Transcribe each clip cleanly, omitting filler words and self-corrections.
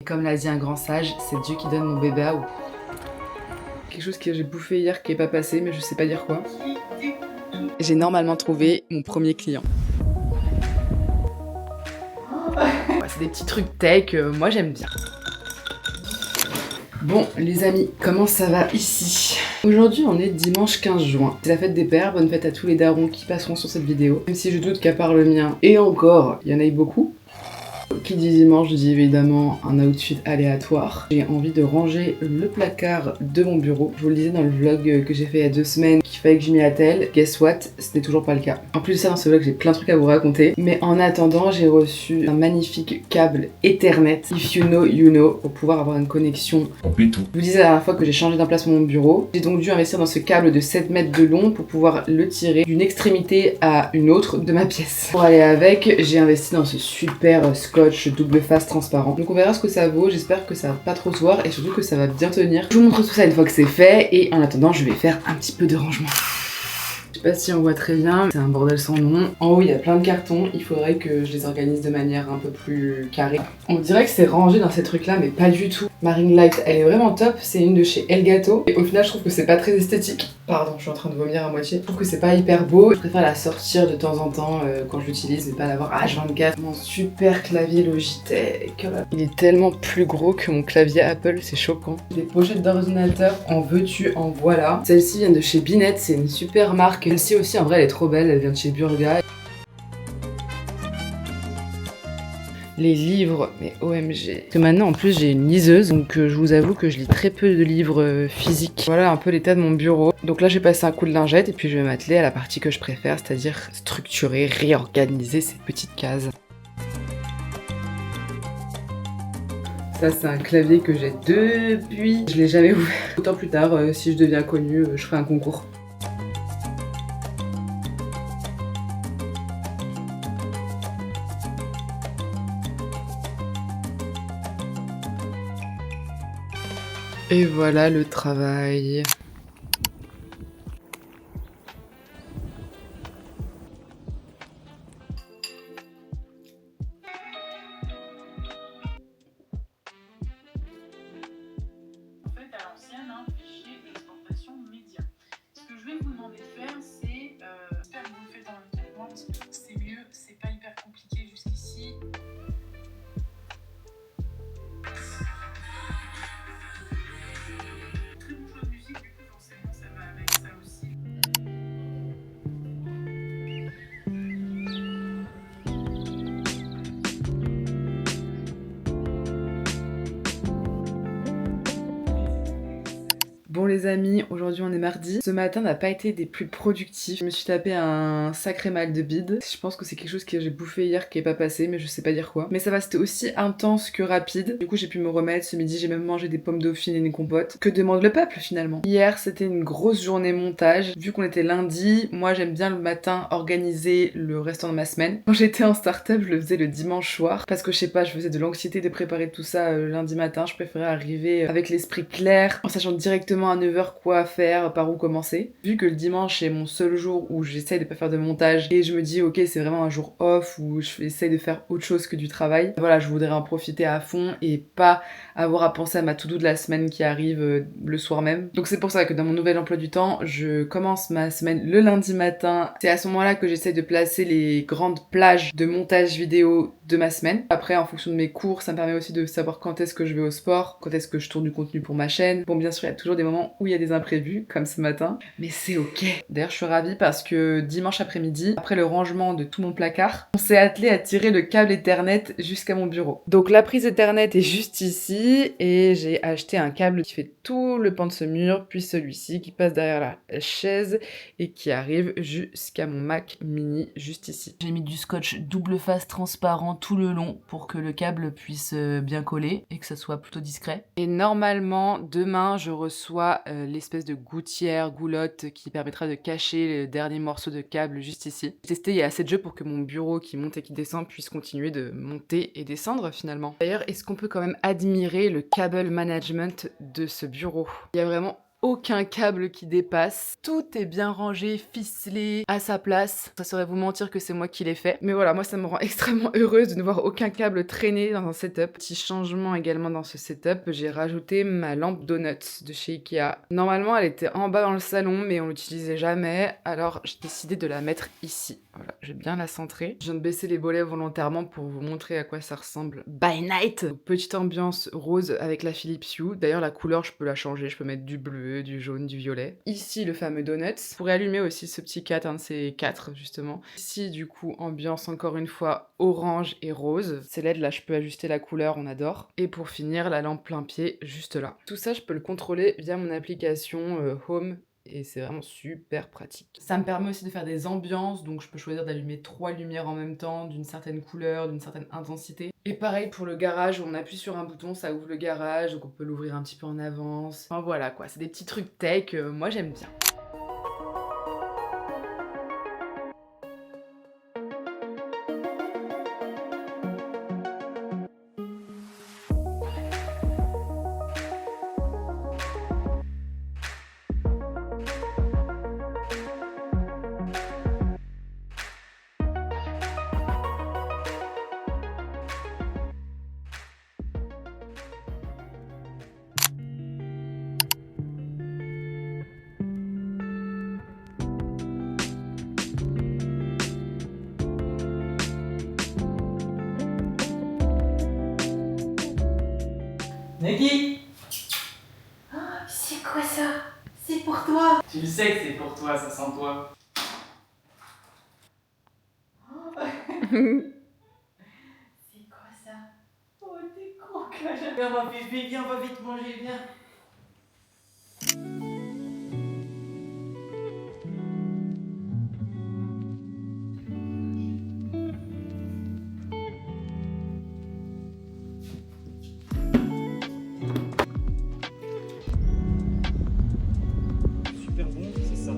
Comme l'a dit un grand sage, c'est Dieu qui donne mon bébé à ou. Quelque chose que j'ai bouffé hier qui est pas passé, mais je sais pas dire quoi. J'ai normalement trouvé mon premier client. C'est des petits trucs tech, moi j'aime bien. Bon les amis, comment ça va ici? Aujourd'hui on est dimanche 15 juin, c'est la fête des pères, bonne fête à tous les darons qui passeront sur cette vidéo. Même si je doute qu'à part le mien, et encore, il y en a eu beaucoup. Qui dit dimanche dit évidemment un outfit aléatoire. J'ai envie de ranger le placard de mon bureau. Je vous le disais dans le vlog que j'ai fait il y a 2 semaines qu'il fallait que je m'y attelle. Guess what? Ce n'est toujours pas le cas. En plus de ça, dans ce vlog, j'ai plein de trucs à vous raconter. Mais en attendant, j'ai reçu un magnifique câble Ethernet. If you know, you know, pour pouvoir avoir une connexion. On fait tout. Je vous disais la dernière fois que j'ai changé d'emplacement mon bureau. J'ai donc dû investir dans ce câble de 7 mètres de long pour pouvoir le tirer d'une extrémité à une autre de ma pièce. Pour aller avec, j'ai investi dans ce super scotch double face transparent. Donc on verra ce que ça vaut, j'espère que ça va pas trop se voir et surtout que ça va bien tenir. Je vous montre tout ça une fois que c'est fait et en attendant je vais faire un petit peu de rangement. Je sais pas si on voit très bien, c'est un bordel sans nom. En haut il y a plein de cartons, il faudrait que je les organise de manière un peu plus carrée. On dirait que c'est rangé dans ces trucs là mais pas du tout. Ma ring light elle est vraiment top, c'est une de chez Elgato et au final je trouve que c'est pas très esthétique. Pardon, je suis en train de vomir à moitié. Je trouve que c'est pas hyper beau, je préfère la sortir de temps en temps quand je l'utilise mais pas l'avoir H24. Mon super clavier Logitech, il est tellement plus gros que mon clavier Apple, c'est choquant. Des pochettes d'ordinateur, en veux-tu, en voilà. Celle-ci vient de chez Binet, c'est une super marque. Celle-ci aussi en vrai elle est trop belle, elle vient de chez Burga. Les livres, mais OMG. Parce que maintenant en plus j'ai une liseuse, donc je vous avoue que je lis très peu de livres physiques. Voilà un peu l'état de mon bureau. Donc là j'ai passé un coup de lingette et puis je vais m'atteler à la partie que je préfère, c'est-à-dire structurer, réorganiser ces petites cases. Ça c'est un clavier que j'ai depuis, je l'ai jamais ouvert. Autant plus tard, si je deviens connue, je ferai un concours. Et voilà le travail. En fait, à l'ancienne, un fichier d'exportation média. Ce que je vais vous demander de faire, c'est, j'espère que vous le faites en même temps que moi, parce que c'est mieux, c'est pas hyper compliqué jusqu'ici. Très bon choix de musique, du coup forcément ça va avec ça aussi. Bon les amis, aujourd'hui on est mardi. Ce matin n'a pas été des plus productifs. Je me suis tapé un sacré mal de bide. Je pense que c'est quelque chose que j'ai bouffé hier qui est pas passé, mais je sais pas dire quoi. Mais ça va, c'était aussi intense que rapide. Du coup j'ai pu me remettre. Ce midi j'ai même mangé des pommes dauphines et une compote. Que demande le peuple finalement? Hier c'était une grosse journée montage. Vu qu'on était lundi, moi j'aime bien le matin organiser le restant de ma semaine. Quand j'étais en start-up, je le faisais le dimanche soir. Parce que je sais pas, je faisais de l'anxiété de préparer tout ça lundi matin. Je préférais arriver avec l'esprit clair, en sachant directement à 9h quoi faire, par où commencer. Vu que le dimanche est mon seul jour où j'essaye de pas faire de montage et je me dis ok c'est vraiment un jour off où j'essaye de faire autre chose que du travail. Voilà, je voudrais en profiter à fond et pas avoir à penser à ma to-do de la semaine qui arrive le soir même. Donc c'est pour ça que dans mon nouvel emploi du temps, je commence ma semaine le lundi matin. C'est à ce moment-là que j'essaye de placer les grandes plages de montage vidéo de ma semaine. Après en fonction de mes cours, ça me permet aussi de savoir quand est-ce que je vais au sport, quand est-ce que je tourne du contenu pour ma chaîne. Bon bien sûr il y a toujours des moments où il y a des imprévus comme ce matin, mais c'est ok. D'ailleurs je suis ravie parce que dimanche après-midi, après le rangement de tout mon placard, on s'est attelé à tirer le câble Ethernet jusqu'à mon bureau. Donc la prise Ethernet est juste ici et j'ai acheté un câble qui fait tout le pan de ce mur, puis celui-ci qui passe derrière la chaise et qui arrive jusqu'à mon Mac mini juste ici. J'ai mis du scotch double face transparent tout le long pour que le câble puisse bien coller et que ça soit plutôt discret. Et normalement demain je reçois l'espèce de gouttière, goulotte qui permettra de cacher le dernier morceau de câble juste ici. J'ai testé il y a assez de jeux pour que mon bureau qui monte et qui descend puisse continuer de monter et descendre finalement. D'ailleurs, est-ce qu'on peut quand même admirer le cable management de ce bureau? Il y a vraiment aucun câble qui dépasse. Tout est bien rangé, ficelé, à sa place. Ça serait vous mentir que c'est moi qui l'ai fait. Mais voilà, moi ça me rend extrêmement heureuse de ne voir aucun câble traîner dans un setup. Petit changement également dans ce setup, j'ai rajouté ma lampe Donuts de chez Ikea. Normalement elle était en bas dans le salon mais on l'utilisait jamais, alors j'ai décidé de la mettre ici. Voilà, je vais bien la centrer. Je viens de baisser les volets volontairement pour vous montrer à quoi ça ressemble by night. Donc, petite ambiance rose avec la Philips Hue. D'ailleurs la couleur je peux la changer, je peux mettre du bleu, du jaune, du violet. Ici le fameux Donuts. Je pourrais allumer aussi ce petit 4, un de ces 4 justement. Ici du coup ambiance encore une fois orange et rose. Ces LED là je peux ajuster la couleur, on adore. Et pour finir la lampe plein pied juste là. Tout ça je peux le contrôler via mon application Home et c'est vraiment super pratique. Ça me permet aussi de faire des ambiances, donc je peux choisir d'allumer 3 lumières en même temps, d'une certaine couleur, d'une certaine intensité. Et pareil pour le garage, on appuie sur un bouton, ça ouvre le garage, donc on peut l'ouvrir un petit peu en avance. Enfin voilà quoi, c'est des petits trucs tech, moi j'aime bien. Nagui, C'est quoi ça? C'est pour toi. tu le sais que c'est pour toi, ça sent toi. C'est quoi ça? Oh, t'es con, Clara. Viens, on va vite, viens, on va vite manger, viens. Super bon, c'est ça.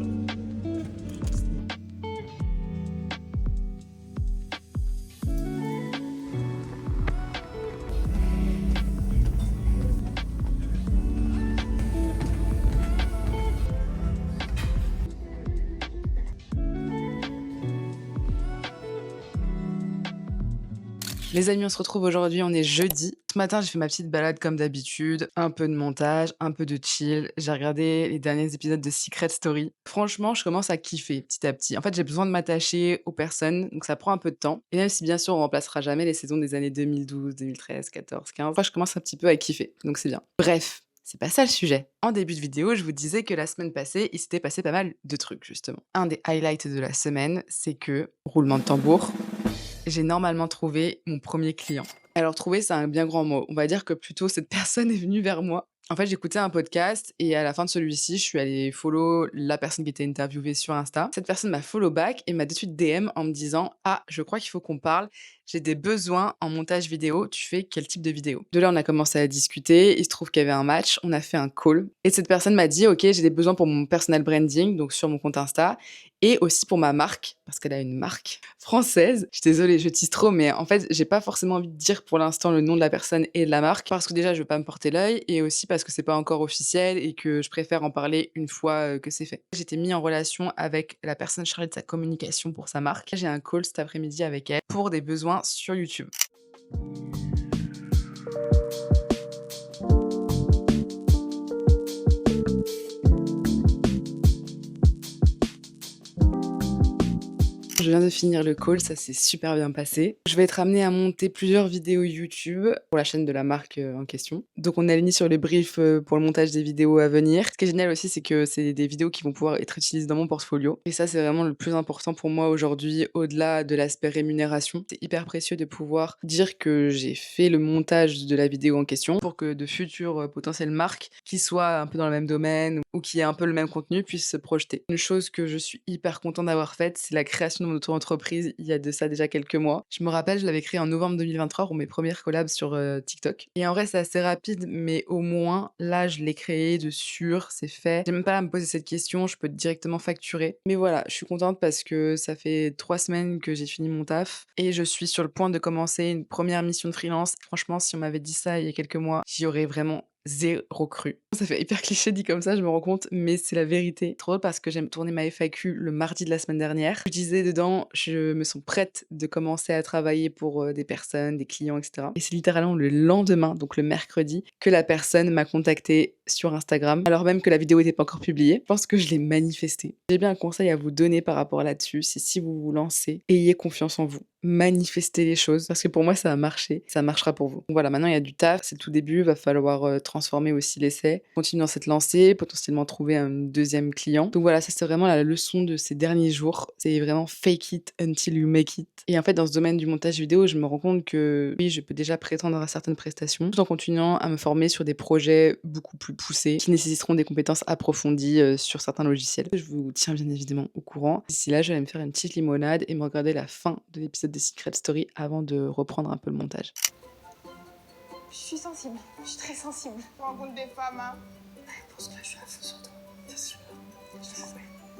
Les amis, on se retrouve aujourd'hui, on est jeudi. Ce matin, j'ai fait ma petite balade comme d'habitude, un peu de montage, un peu de chill. J'ai regardé les derniers épisodes de Secret Story. Franchement, je commence à kiffer petit à petit. En fait, j'ai besoin de m'attacher aux personnes, donc ça prend un peu de temps. Et même si bien sûr, on remplacera jamais les saisons des années 2012, 2013, 14, 15, moi, je commence un petit peu à kiffer, donc c'est bien. Bref. C'est pas ça le sujet. En début de vidéo, je vous disais que la semaine passée, il s'était passé pas mal de trucs, justement. Un des highlights de la semaine, c'est que, roulement de tambour, j'ai normalement trouvé mon premier client. Alors trouver, c'est un bien grand mot. On va dire que plutôt cette personne est venue vers moi. En fait, j'écoutais un podcast et à la fin de celui-ci, je suis allée follow la personne qui était interviewée sur Insta. Cette personne m'a follow back et m'a tout de suite DM en me disant: «Ah, je crois qu'il faut qu'on parle. J'ai des besoins en montage vidéo. Tu fais quel type de vidéo?» De là, on a commencé à discuter. Il se trouve qu'il y avait un match. On a fait un call. Et cette personne m'a dit: «Ok, j'ai des besoins pour mon personal branding, donc sur mon compte Insta, et aussi pour ma marque», parce qu'elle a une marque française. Je suis désolée, je tease trop, mais en fait, j'ai pas forcément envie de dire pour l'instant le nom de la personne et de la marque, parce que déjà, je veux pas me porter l'œil, et aussi parce que c'est pas encore officiel et que je préfère en parler une fois que c'est fait. J'étais mis en relation avec la personne chargée de sa communication pour sa marque. J'ai un call cet après-midi avec elle pour des besoins sur YouTube. Je viens de finir le call, ça s'est super bien passé. Je vais être amenée à monter plusieurs vidéos YouTube pour la chaîne de la marque en question. Donc on est aligné sur les briefs pour le montage des vidéos à venir. Ce qui est génial aussi, c'est que c'est des vidéos qui vont pouvoir être utilisées dans mon portfolio. Et ça, c'est vraiment le plus important pour moi aujourd'hui, au-delà de l'aspect rémunération. C'est hyper précieux de pouvoir dire que j'ai fait le montage de la vidéo en question pour que de futures potentielles marques qui soient un peu dans le même domaine ou qui aient un peu le même contenu puissent se projeter. Une chose que je suis hyper contente d'avoir faite, c'est la création de mon auto-entreprise il y a de ça déjà quelques mois. Je me rappelle, je l'avais créée en novembre 2023 pour mes premières collabs sur TikTok. Et en vrai, c'est assez rapide, mais au moins, là, je l'ai créé de sûr, c'est fait. J'ai même pas à me poser cette question, je peux directement facturer. Mais voilà, je suis contente parce que ça fait 3 semaines que j'ai fini mon taf et je suis sur le point de commencer une première mission de freelance. Franchement, si on m'avait dit ça il y a quelques mois, j'y aurais vraiment zéro cru. Ça fait hyper cliché dit comme ça, je me rends compte, mais c'est la vérité. Trop drôle parce que j'aime tourner ma FAQ le mardi de la semaine dernière. Je disais dedans, je me sens prête de commencer à travailler pour des personnes, des clients, etc. Et c'est littéralement le lendemain, donc le mercredi, que la personne m'a contacté sur Instagram, alors même que la vidéo n'était pas encore publiée. Je pense que je l'ai manifesté. J'ai bien un conseil à vous donner par rapport là-dessus, c'est si vous vous lancez, ayez confiance en vous. Manifester les choses parce que pour moi ça a marché, ça marchera pour vous. Donc voilà, maintenant il y a du taf, c'est le tout début, va falloir transformer aussi l'essai, continuer dans cette lancée, potentiellement trouver un deuxième client. Donc voilà, ça c'est vraiment la leçon de ces derniers jours, c'est vraiment fake it until you make it. Et en fait dans ce domaine du montage vidéo, je me rends compte que oui, je peux déjà prétendre à certaines prestations tout en continuant à me former sur des projets beaucoup plus poussés qui nécessiteront des compétences approfondies sur certains logiciels. Je vous tiens bien évidemment au courant. D'ici là, je vais me faire une petite limonade et me regarder la fin de l'épisode de Secret Story avant de reprendre un peu le montage. Je suis sensible, je suis très sensible. Je rencontre des femmes, hein. Je pense que là, je suis à fond sur toi. Bien sûr.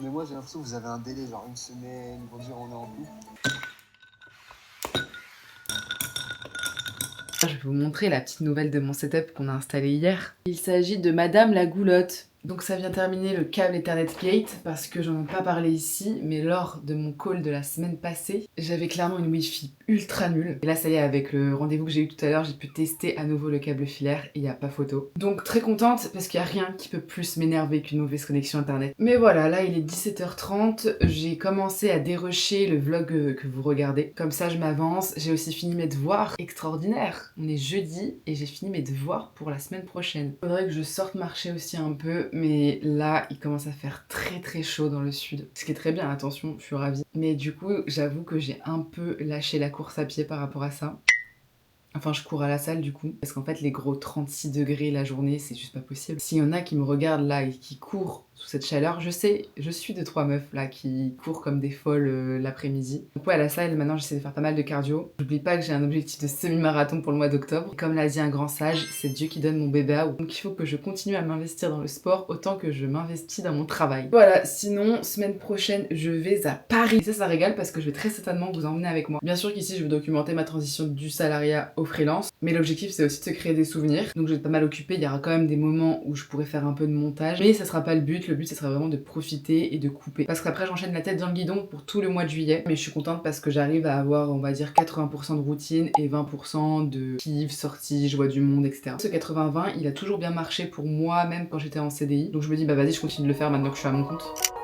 Mais moi j'ai l'impression que vous avez un délai, genre une semaine pour dire on est en couple. Je vais vous montrer la petite nouvelle de mon setup qu'on a installé hier. Il s'agit de Madame la Goulotte. Donc ça vient terminer le câble Ethernet Gate parce que j'en ai pas parlé ici, mais lors de mon call de la semaine passée, j'avais clairement une Wi-Fi ultra nulle. Et là ça y est, avec le rendez-vous que j'ai eu tout à l'heure, j'ai pu tester à nouveau le câble filaire et il n'y a pas photo. Donc très contente parce qu'il n'y a rien qui peut plus m'énerver qu'une mauvaise connexion internet. Mais voilà, là il est 17h30, j'ai commencé à dérusher le vlog que vous regardez. Comme ça je m'avance, j'ai aussi fini mes devoirs. Extraordinaire. On est jeudi et j'ai fini mes devoirs pour la semaine prochaine. Faudrait que je sorte marcher aussi un peu. Mais là, il commence à faire très très chaud dans le sud. Ce qui est très bien, attention, je suis ravie. Mais du coup, j'avoue que j'ai un peu lâché la course à pied par rapport à ça. Enfin, je cours à la salle du coup, parce qu'en fait, les gros 36 degrés la journée, c'est juste pas possible. S'il y en a qui me regardent là et qui courent sous cette chaleur, je sais, je suis 2-3 meufs là qui courent comme des folles l'après-midi. Donc ouais, à la salle, maintenant, j'essaie de faire pas mal de cardio. J'oublie pas que j'ai un objectif de semi-marathon pour le mois d'octobre. Comme l'a dit un grand sage, c'est Dieu qui donne mon bébé à. Donc il faut que je continue à m'investir dans le sport autant que je m'investis dans mon travail. Voilà, sinon, semaine prochaine, je vais à Paris. Et ça régale parce que je vais très certainement vous emmener avec moi. Bien sûr qu'ici, je vais documenter ma transition du salariat au freelance, mais l'objectif c'est aussi de se créer des souvenirs. Donc je vais être pas mal occupée, il y aura quand même des moments où je pourrais faire un peu de montage, mais ça sera pas le but ça sera vraiment de profiter et de couper. Parce qu'après j'enchaîne la tête dans le guidon pour tout le mois de juillet, mais je suis contente parce que j'arrive à avoir, on va dire, 80% de routine et 20% de kiff, sortie, joie du monde, etc. Ce 80-20, il a toujours bien marché pour moi, même quand j'étais en CDI, donc je me dis bah vas-y, je continue de le faire maintenant que je suis à mon compte.